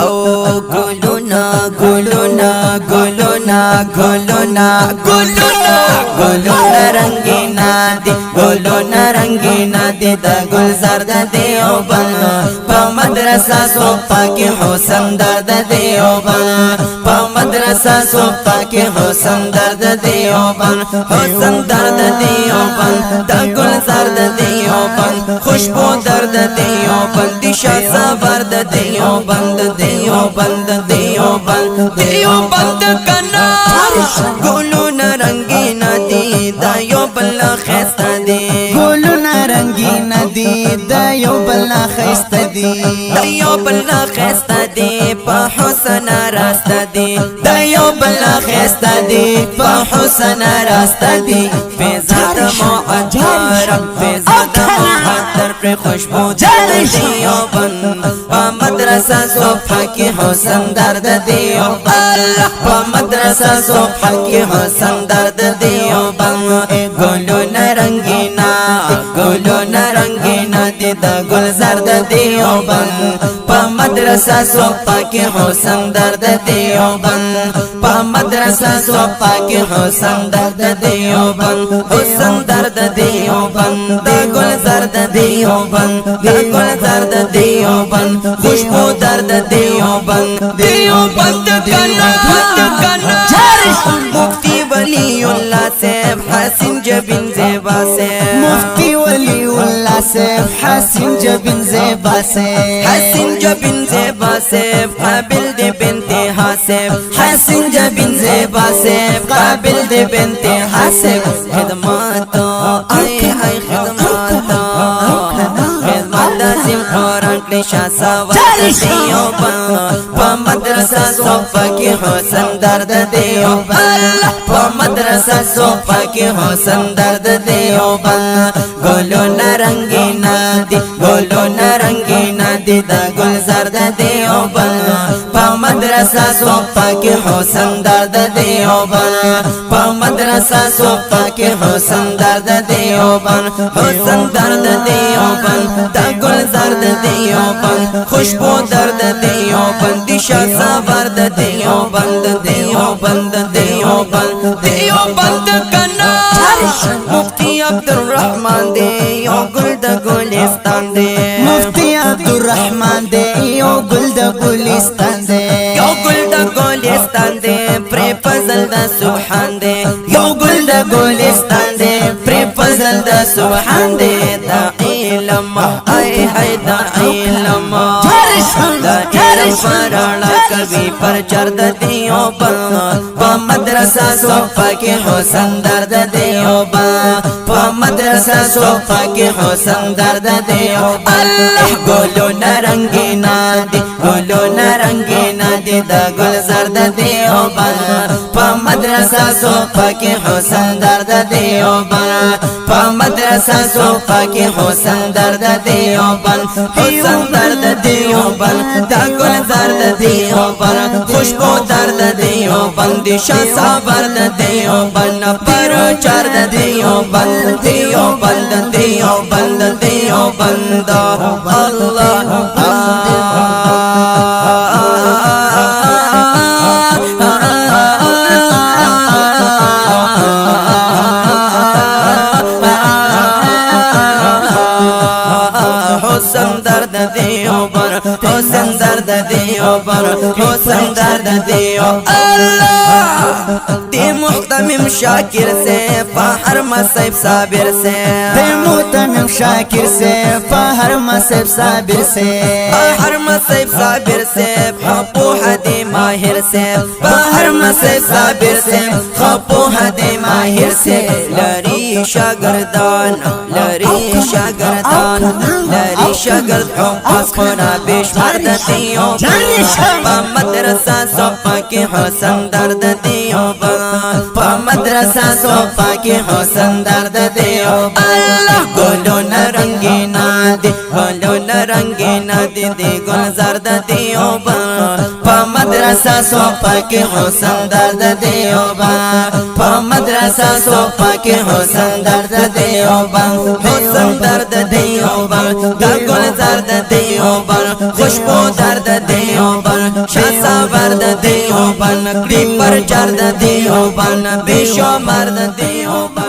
او گلونا گلونا گلونا گلونا گلونا گلونا رنگینا دی گلونا رنگینا دی دا گلزار دا دیوبند پا مدرسہ صوفہ کی حسن درد دیوبند پا مدرسہ صوفہ کی حسن درد دیوبند حسن درد دیوبند دا گلزار دا دیوبند خوشبو درد دیوبند دشا سابرد دیوبند دیوبند دیوبند دیوبند کنا گلونا رنگینا دی دا یو بلا خیستا دی گلونا رنگینا دی دا یو بلا خیستا دی دا یو بلا خیستا دی پا حسن راستا دی دا یو بلا خیستا دی پا حسن راستا دی فیضات معطر فیضات معطر پر خوشبو درد دیوبند پا مدرسہ صوفہ کی حسن درد دیوبند پا مدرسہ صوفہ کی حسن درد دیوبند گلونا رنگینا گلونا رنگینا دی دا گلزار دا دیوبند پا مدرسہ صوفہ کی حسن درد دیوبند پا مدرسہ صوفہ کی حسن درد دیوبند حسن درد دیوبند دا گلزار دا دیوبند دا گلزار دا دیوبند خوشبو درد دیوبند دیوبند کنا مفتی ولی اللہ صاحب حسین جبین زیبا سے مفتی ولی اللہ صاحب حسین جبین زیبا سے حسین جبین زیبا سے قابل دے بنت حاسب حسین جبین زیبا سے قابل دے بنت حاسب خدمات آئے آئے خدمات خدمات لازم قرآن کلیشا ساور دیوبند پا مدرسہ صوفہ کی حسن درد دیوبند پا مدرسہ صوفہ کی حسن درد دیوبند گلونا رنگینا دی گلونا رنگینا دی دا گلزار دا دیوبند پا مدرسہ صوفہ کی حسن درد دیوبند پا مدرسہ صوفہ کی حسن درد دیوبند حسن درد دیوبند دا گلزار دا دیوبند خوشبو درد دیوبند دشا سابرد دیوبند دیوبند دیوبند دیوبند کنا مفتی عبدالرحمن دے یو گل دا گلستان دے مفتی عبدالرحمن دے یو گل دا گلستان دے یو گل دا گلستان دے پر فضل دا سبحان دے یو گل دا گلستان دے پر فضل دا سبحان دے دا علم آئے ہے دا علم دا علم پرانا کبھی پر چرد دیوبند پا مدرسہ صوفہ کی حسن درد دیوبند پا مدرسہ صوفہ کی حسن درد دیوبند گلونا رنگینا دی گلونا رنگینا دی دا گلزار دا دیوبند پا مدرسہ صوفہ کی حسن درد دیوبند پا مدرسہ صوفہ کی حسن درد دیوبند حسن درد دیوبند دا گلزار دا دیوبند خوشبو درد دیوبند دشا سابرد دیوبند پر چرد دیوبند دیوبند دیوبند دیوبند اللہ حسن درد دیوبند حسن درد دیوبند حسن درد دیوبند اللہ دی محتمم شاکر سے فہر مصیب صابر سے دی محتمم شاکر سے فہر مصیب صابر سے فہر مصیب صابر سے خپو حدی ماہر سے فہر مصیب صابر سے خپو حدی ماہر سے لری شاگردان لری شاگردان لری شاگرد حفظ خنا بیش مرد دیوبند پا مدرسہ صوفہ کی حسن درد دیوبند پا مدرسہ صوفہ کی حسن درد دیوبند گلونا رنگینا دی گلونا رنگین دی گلزار د دیوبند په مدرسه سو پاکي حسن درد دیوبند په مدرسه سو پاکي حسن درد دیوبند حسن درد دیوبند د گلزار د دیوبند خوشبو درد دیوبند شاساور د دیوبند کړي پر چر د دیوبند بشمار د دیوبند